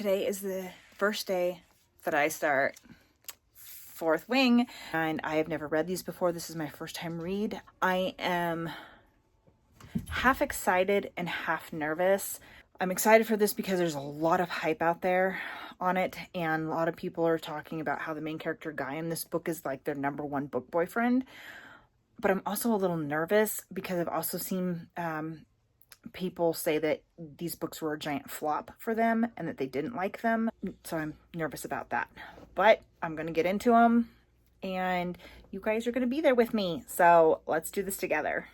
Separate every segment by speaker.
Speaker 1: Today is the first day that I start Fourth Wing, and I have never read these before. This is my first time read. I am half excited and half nervous. I'm excited for this because there's a lot of hype out there on it, and a lot of people are talking about how the main character Guy in this book is like their #1 book boyfriend. But I'm also a little nervous because I've also seen people say that these books were a giant flop for them and that they didn't like them. So I'm nervous about that. But I'm going to get into them, and you guys are going to be there with me. So let's do this together.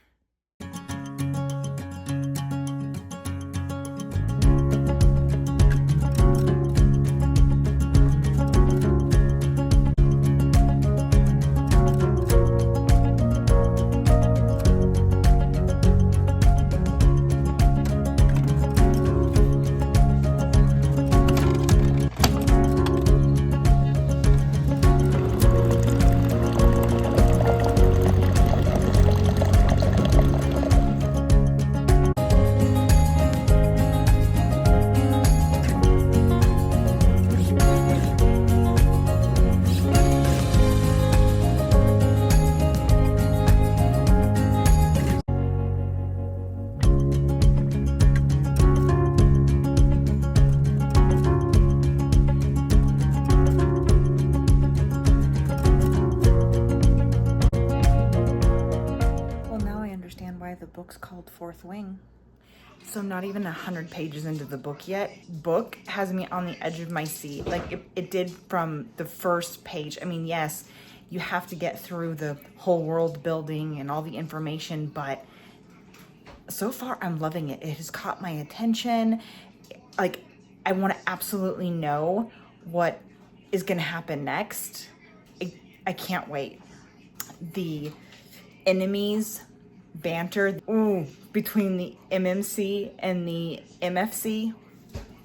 Speaker 1: The book's called Fourth Wing. So I'm not even 100 pages into the book yet. Book has me on the edge of my seat. Like it did from the first page. I mean, yes, you have to get through the whole world building and all the information, but so far I'm loving it. It has caught my attention. Like, I want to absolutely know what is going to happen next. I can't wait. The enemies banter between the MMC and the MFC,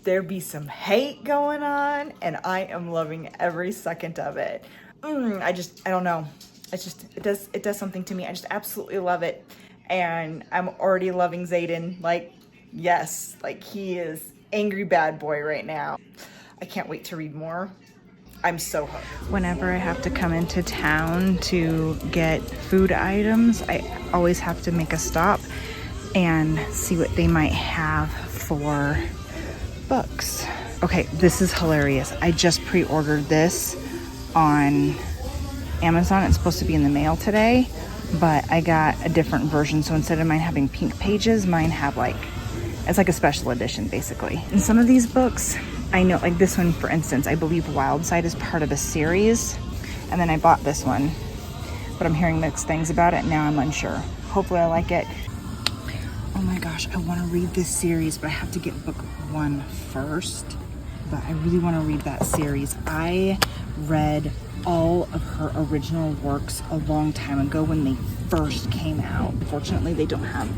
Speaker 1: there be some hate going on, and I am loving every second of it. I don't know, it does something to me. I just absolutely love it, and I'm already loving Xaden. Like, yes, like he is angry bad boy right now. I can't wait to read more. I'm so hooked. Whenever I have to come into town to get food items, I always have to make a stop and see what they might have for books. Okay, this is hilarious. I just pre-ordered this on Amazon. It's supposed to be in the mail today, but I got a different version. So instead of mine having pink pages, mine have it's like a special edition basically. And some of these books, I know, like this one, for instance, I believe Wildside is part of a series. And then I bought this one, but I'm hearing mixed things about it. Now I'm unsure. Hopefully I like it. Oh my gosh, I want to read this series, but I have to get book 1 first. But I really want to read that series. I read all of her original works a long time ago when they first came out. Unfortunately, they don't have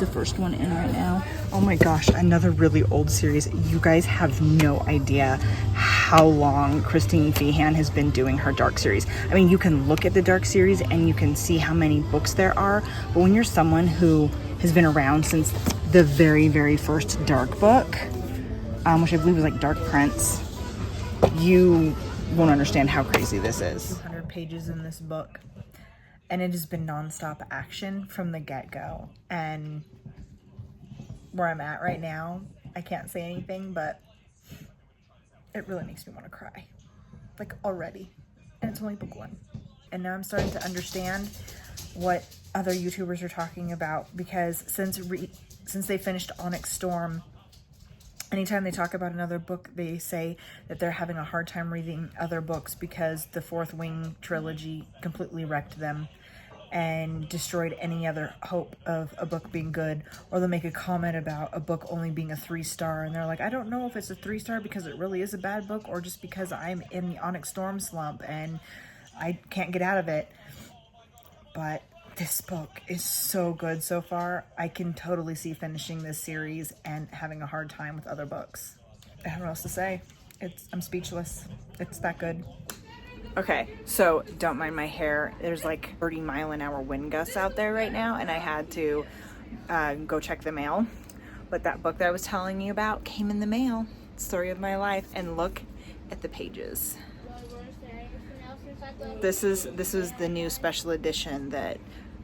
Speaker 1: the first one in right now. Oh my gosh, another really old series. You guys have no idea how long Christine Feehan has been doing her Dark series. I mean, you can look at the Dark series and you can see how many books there are, but when you're someone who has been around since the very, very first Dark book, which I believe was like Dark Prince, you won't understand how crazy this is. 200 pages in this book, and it has been nonstop action from the get-go. And where I'm at right now, I can't say anything, but it really makes me want to cry, like already. And it's only book 1. And now I'm starting to understand what other YouTubers are talking about, because since they finished Onyx Storm, anytime they talk about another book, they say that they're having a hard time reading other books because the Fourth Wing trilogy completely wrecked them and destroyed any other hope of a book being good. Or they'll make a comment about a book only being a 3-star, and they're like, I don't know if it's a 3-star because it really is a bad book, or just because I'm in the Onyx Storm slump and I can't get out of it. But this book is so good so far. I can totally see finishing this series and having a hard time with other books. I don't know what else to say. I'm speechless. It's that good. Okay, so don't mind my hair. There's like 30-mile-an-hour wind gusts out there right now, and I had to go check the mail. But that book that I was telling you about came in the mail. Story of my life, and look at the pages. This is the new special edition that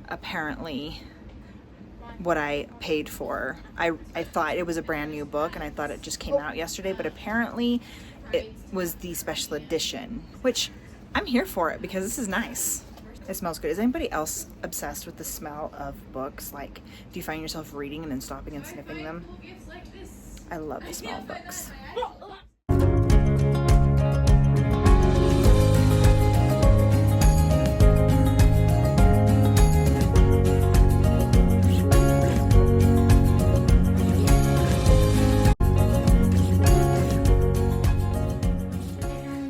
Speaker 1: apparently what I paid for. I thought it was a brand new book and I thought it just came out yesterday, but apparently it was the special edition, which I'm here for it because this is nice. It smells good. Is anybody else obsessed with the smell of books? Like, do you find yourself reading and then stopping and sniffing them? I love the smell of books.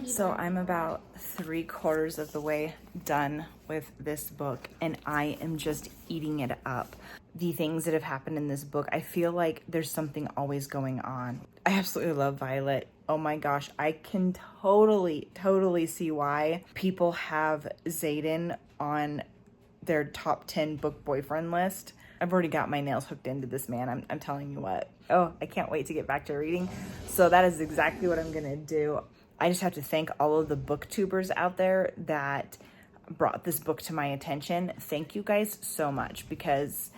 Speaker 1: So I'm about 3/4 of the way done with this book and I am just eating it up. The things that have happened in this book, I feel like there's something always going on. I absolutely love Violet. Oh my gosh, I can totally see why people have Xaden on their top 10 book boyfriend list. I've already got my nails hooked into this man. I'm telling you what. Oh, I can't wait to get back to reading. So that is exactly what I'm gonna do. I just have to thank all of the booktubers out there that brought this book to my attention. Thank you guys so much, because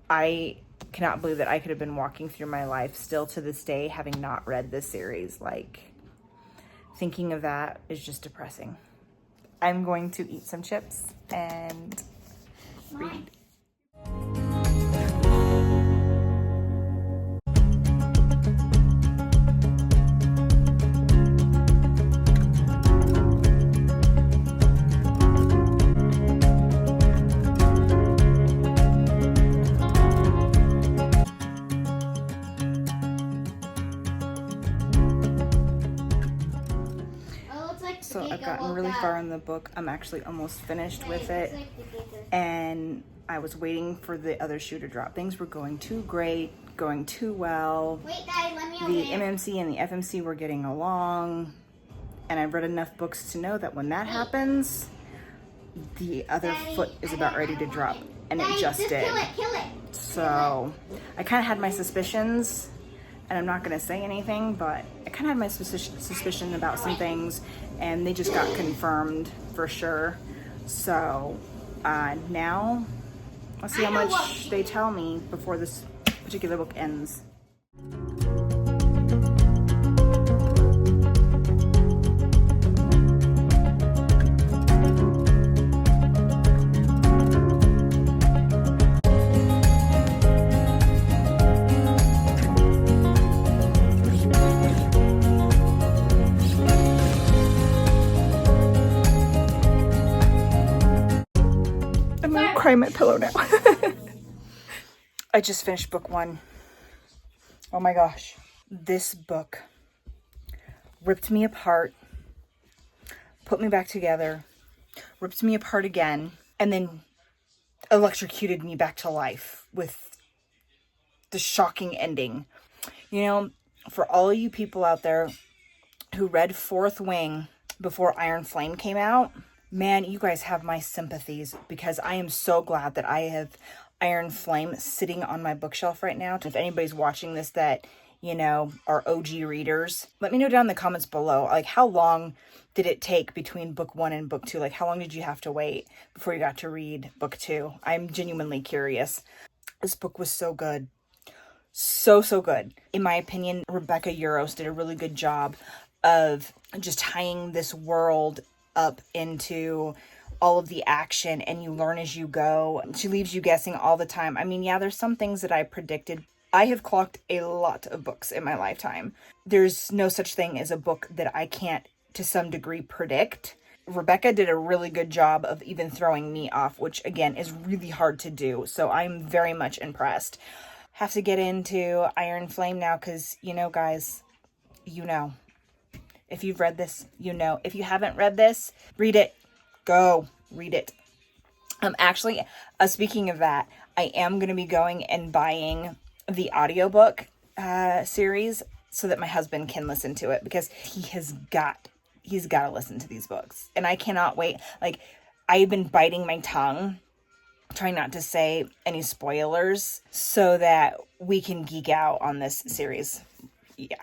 Speaker 1: I cannot believe that I could have been walking through my life still to this day having not read this series. Like, thinking of that is just depressing. I'm going to eat some chips and read. So I've gotten really far in the book. I'm actually almost finished with it. And I was waiting for the other shoe to drop. Things were going too great, going too well.
Speaker 2: Wait, guys, let me
Speaker 1: the MMC and the FMC were getting along. And I've read enough books to know that when that happens, the other foot is about ready to drop. And it just did.
Speaker 2: Kill it.
Speaker 1: So I kind of had my suspicions. And I'm not going to say anything, but I kind of had my suspicion about some things, and they just got confirmed for sure. So now I'll see how much they tell me before this particular book ends. Cry my pillow now. I just finished book 1. Oh my gosh. This book ripped me apart, put me back together, ripped me apart again, and then electrocuted me back to life with the shocking ending. You know, for all of you people out there who read Fourth Wing before Iron Flame came out, man, you guys have my sympathies, because I am so glad that I have Iron Flame sitting on my bookshelf right now. If anybody's watching this that, you know, are OG readers, let me know down in the comments below, like, how long did it take between book 1 and book 2? Like, how long did you have to wait before you got to read book 2? I'm genuinely curious. This book was so good. So good. In my opinion, Rebecca Yarros did a really good job of just tying this world up into all of the action, and you learn as you go. She leaves you guessing all the time. I mean, yeah, there's some things that I predicted. I have clocked a lot of books in my lifetime. There's no such thing as a book that I can't, to some degree, predict. Rebecca did a really good job of even throwing me off, which again is really hard to do. So I'm very much impressed. Have to get into Iron Flame now, because, you know, guys, you know. If you've read this, you know. If you haven't read this, read it. Go read it. Actually, speaking of that, I am going to be going and buying the audiobook series so that my husband can listen to it, because he's got to listen to these books. And I cannot wait. Like, I've been biting my tongue, trying not to say any spoilers, so that we can geek out on this series. Yeah.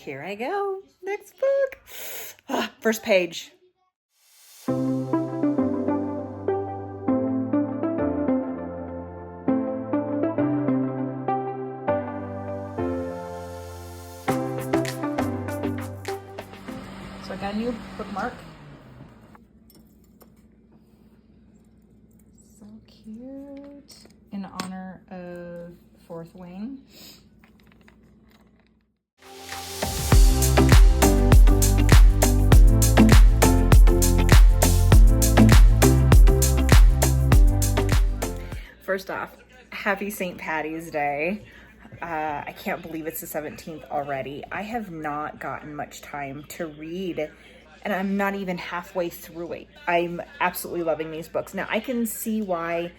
Speaker 1: here I go. Next book. First page. So I got a new bookmark. So cute. In honor of Fourth Wing. First off, happy St. Patty's Day. I can't believe it's the 17th already. I have not gotten much time to read, and I'm not even halfway through it. I'm absolutely loving these books. Now, I can see why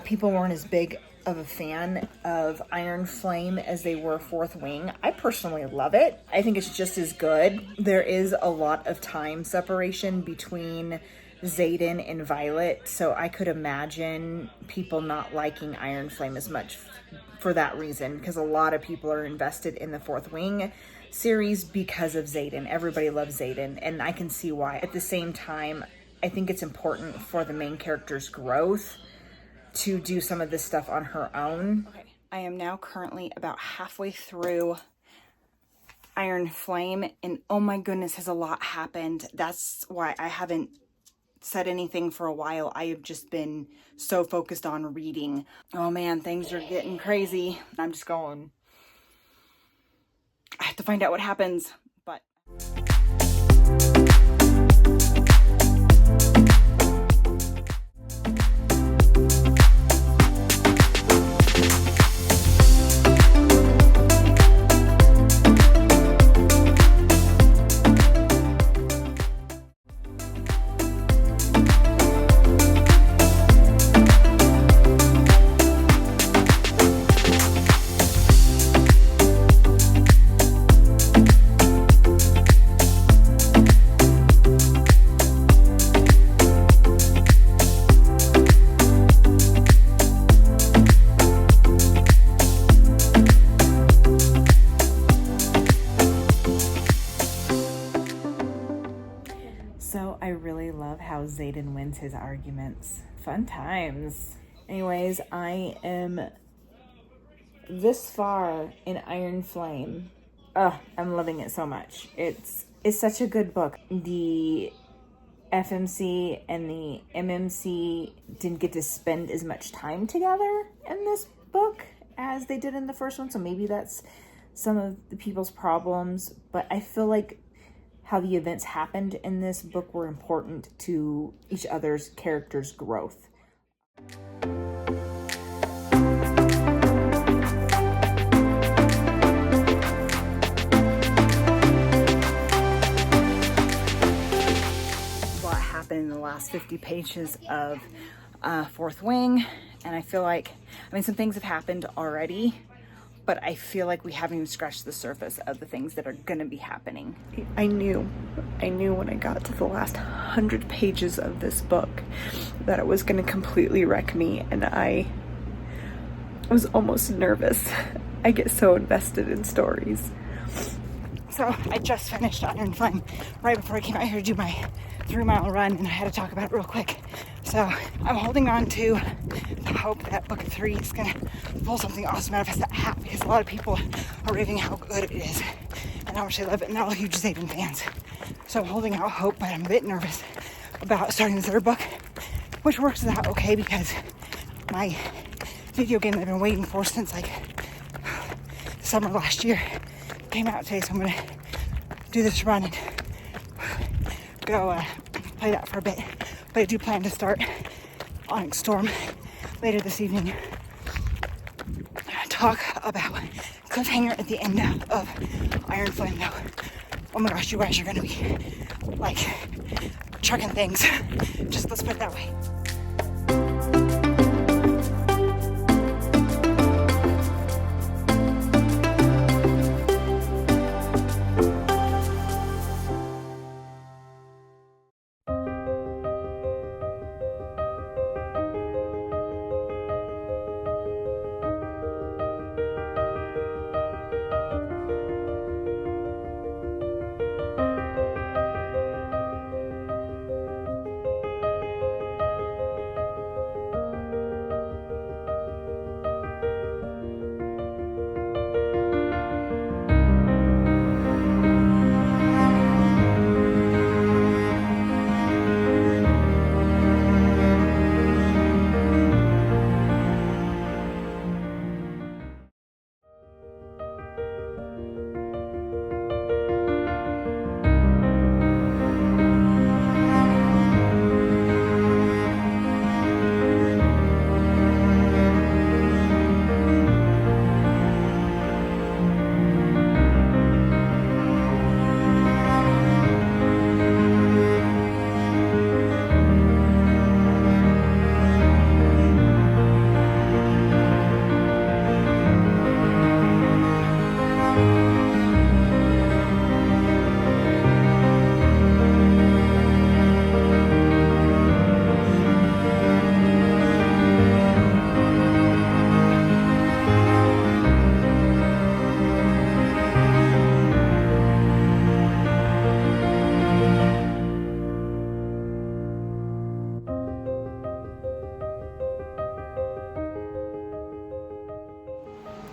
Speaker 1: people weren't as big of a fan of Iron Flame as they were Fourth Wing. I personally love it. I think it's just as good. There is a lot of time separation between Xaden and Violet, so I could imagine people not liking Iron Flame as much for that reason, because a lot of people are invested in the Fourth Wing series because of Xaden. Everybody loves Xaden, and I can see why. At the same time, I think it's important for the main character's growth to do some of this stuff on her own. Okay, I am now currently about halfway through Iron Flame, and oh my goodness, has a lot happened. That's why I haven't said anything for a while. I have just been so focused on reading. Oh man, things are getting crazy. I'm just going, I have to find out what happens, but I really love how Xaden wins his arguments. Fun times. Anyways, I am this far in Iron Flame. I'm loving it so much. It's such a good book. The FMC and the MMC didn't get to spend as much time together in this book as they did in the first one, so maybe that's some of the people's problems, but I feel like how the events happened in this book were important to each other's characters' growth. What happened in the last 50 pages of Fourth Wing, and I feel like, some things have happened already, but I feel like we haven't even scratched the surface of the things that are gonna be happening. I knew when I got to the last 100 pages of this book that it was gonna completely wreck me, and I was almost nervous. I get so invested in stories. So I just finished Iron Flame right before I came out here to do my 3-mile run, and I had to talk about it real quick. So I'm holding on to the hope that book 3 is gonna pull something awesome out of us, because a lot of people are raving how good it is and how much they love it, and they're all huge Xaden fans. So I'm holding out hope, but I'm a bit nervous about starting the third book, which works out okay because my video game that I've been waiting for since like summer last year came out today, so I'm gonna do this run and go play that for a bit. But I do plan to start Onyx Storm later this evening. Talk about cliffhanger at the end of Iron Flame though. Oh my gosh, you guys are gonna be like chucking things. Just let's put it that way.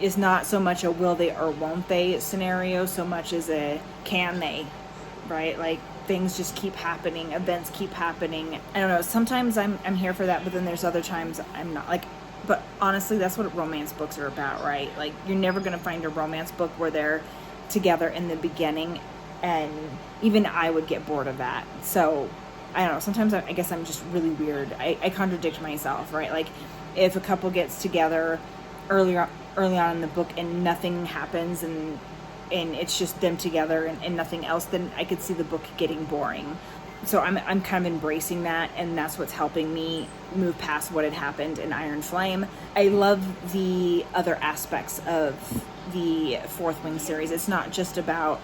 Speaker 1: is not so much a will they or won't they scenario, so much as a can they, right? Like things just keep happening, events keep happening. I don't know, sometimes I'm here for that, but then there's other times I'm not. Like, but honestly, that's what romance books are about, right? Like, you're never going to find a romance book where they're together in the beginning, and even I would get bored of that. So I don't know, sometimes I guess I'm just really weird. I contradict myself, right? Like, if a couple gets together early on in the book and nothing happens, and it's just them together and nothing else, then I could see the book getting boring. So I'm kind of embracing that, and that's what's helping me move past what had happened in Iron Flame. I love the other aspects of the Fourth Wing series. It's not just about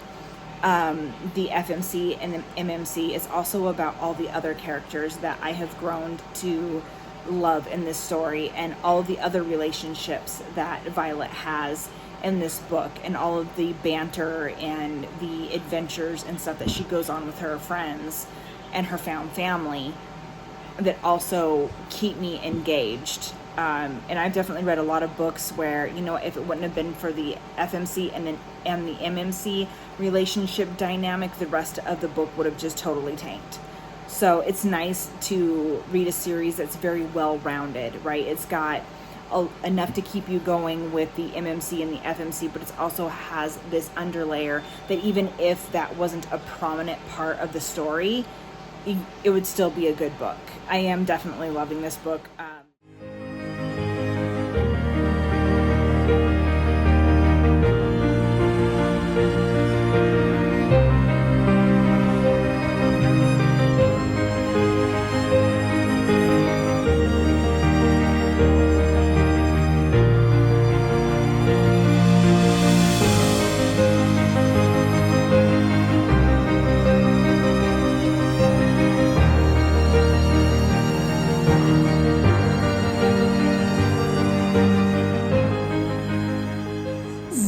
Speaker 1: the FMC and the MMC. It's also about all the other characters that I have grown to love in this story, and all of the other relationships that Violet has in this book, and all of the banter and the adventures and stuff that she goes on with her friends and her found family that also keep me engaged. And I've definitely read a lot of books where, you know, if it wouldn't have been for the FMC and the MMC relationship dynamic, the rest of the book would have just totally tanked. So it's nice to read a series that's very well-rounded, right? It's got enough to keep you going with the MMC and the FMC, but it also has this underlayer that even if that wasn't a prominent part of the story, it would still be a good book. I am definitely loving this book.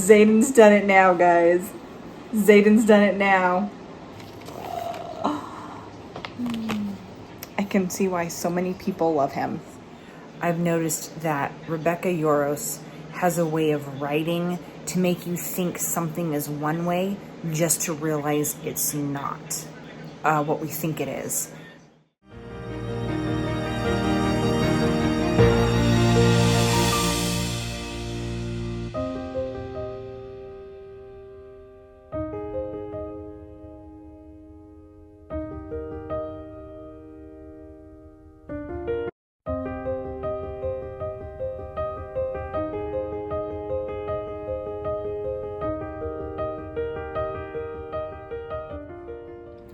Speaker 1: Xaden's done it now, guys. Xaden's done it now. I can see why so many people love him. I've noticed that Rebecca Yoros has a way of writing to make you think something is one way just to realize it's not what we think it is.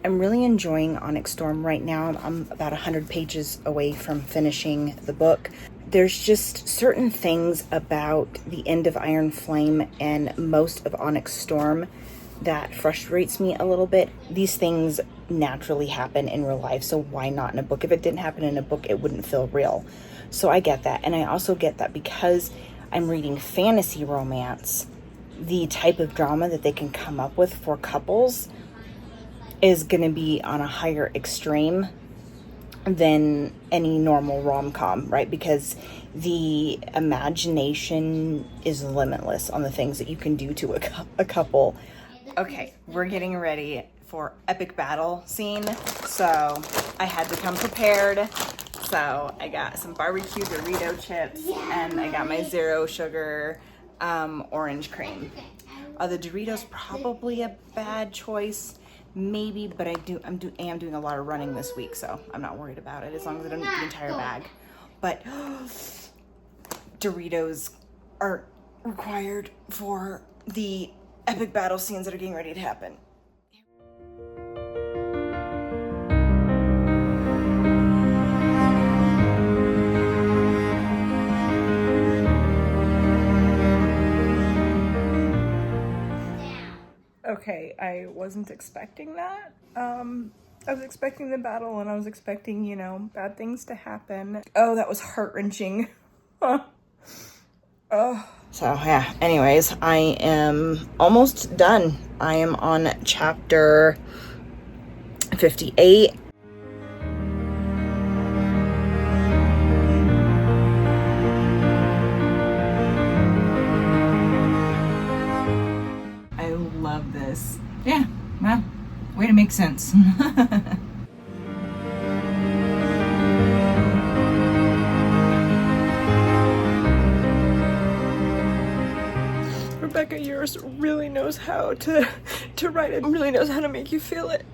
Speaker 1: I'm really enjoying Onyx Storm right now. I'm about 100 pages away from finishing the book. There's just certain things about the end of Iron Flame and most of Onyx Storm that frustrates me a little bit. These things naturally happen in real life, so why not in a book? If it didn't happen in a book, it wouldn't feel real. So I get that. And I also get that because I'm reading fantasy romance, the type of drama that they can come up with for couples is going to be on a higher extreme than any normal rom-com, right? Because the imagination is limitless on the things that you can do to a couple. Okay, we're getting ready for epic battle scene, so I had to come prepared. So I got some barbecue Dorito chips, and I got my zero sugar orange cream. The Doritos probably a bad choice. Maybe, but I am doing a lot of running this week, so I'm not worried about it as long as I don't eat the entire bag. But Doritos are required for the epic battle scenes that are getting ready to happen. Okay, I wasn't expecting that. I was expecting the battle, and I was expecting, you know, bad things to happen. Oh, that was heart-wrenching. Oh. So, yeah, anyways, I am almost done. I am on chapter 58. love this. Yeah, well, way to make sense.
Speaker 2: Rebecca Yours really knows how to write it, really knows how to make you feel it.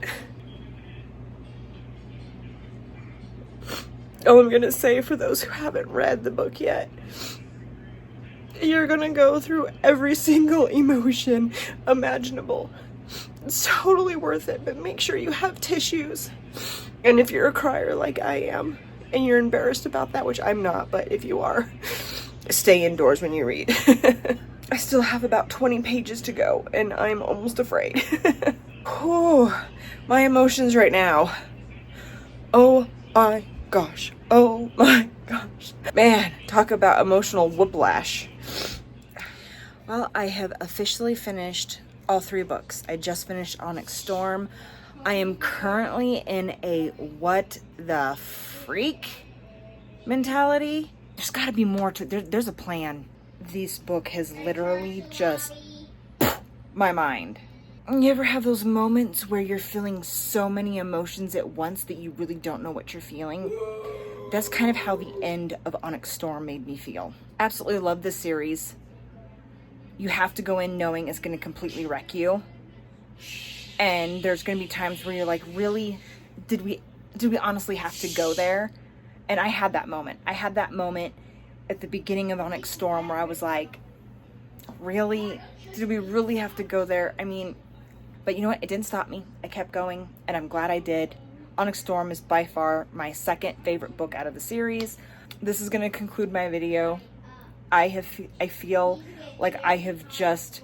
Speaker 2: All I'm gonna say for those who haven't read the book yet, you're gonna go through every single emotion imaginable. It's totally worth it, but make sure you have tissues. And if you're a crier like I am, and you're embarrassed about that, which I'm not, but if you are, stay indoors when you read. I still have about 20 pages to go, and I'm almost afraid. Whew, my emotions right now. Oh my gosh. Oh my gosh. Man, talk about emotional whiplash. Well, I have officially finished all 3 books. I just finished Onyx Storm. I am currently in a what the freak mentality. There's got to be more to there's a plan. This book has literally just my mind. You ever have those moments where you're feeling so many emotions at once that you really don't know what you're feeling? That's kind of how the end of Onyx Storm made me feel. Absolutely love this series. You have to go in knowing it's going to completely wreck you. And there's going to be times where you're like, really? Did we honestly have to go there? And I had that moment. I had that moment at the beginning of Onyx Storm where I was like, really? Did we really have to go there? I mean, but you know what? It didn't stop me. I kept going, and I'm glad I did. Onyx Storm is by far my second favorite book out of the series. This is going to conclude my video. I feel like I have just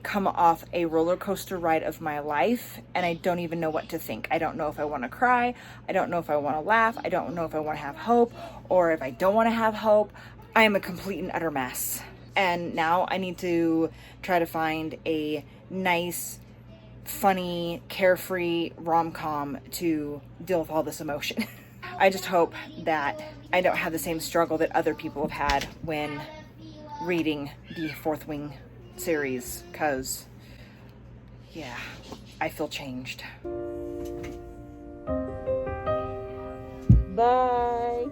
Speaker 2: come off a roller coaster ride of my life, and I don't even know what to think. I don't know if I want to cry. I don't know if I want to laugh. I don't know if I want to have hope, or if I don't want to have hope. I am a complete and utter mess. And now I need to try to find a nice, funny, carefree rom-com to deal with all this emotion. I just hope that I don't have the same struggle that other people have had when reading the Fourth Wing series, because yeah, I feel changed. Bye.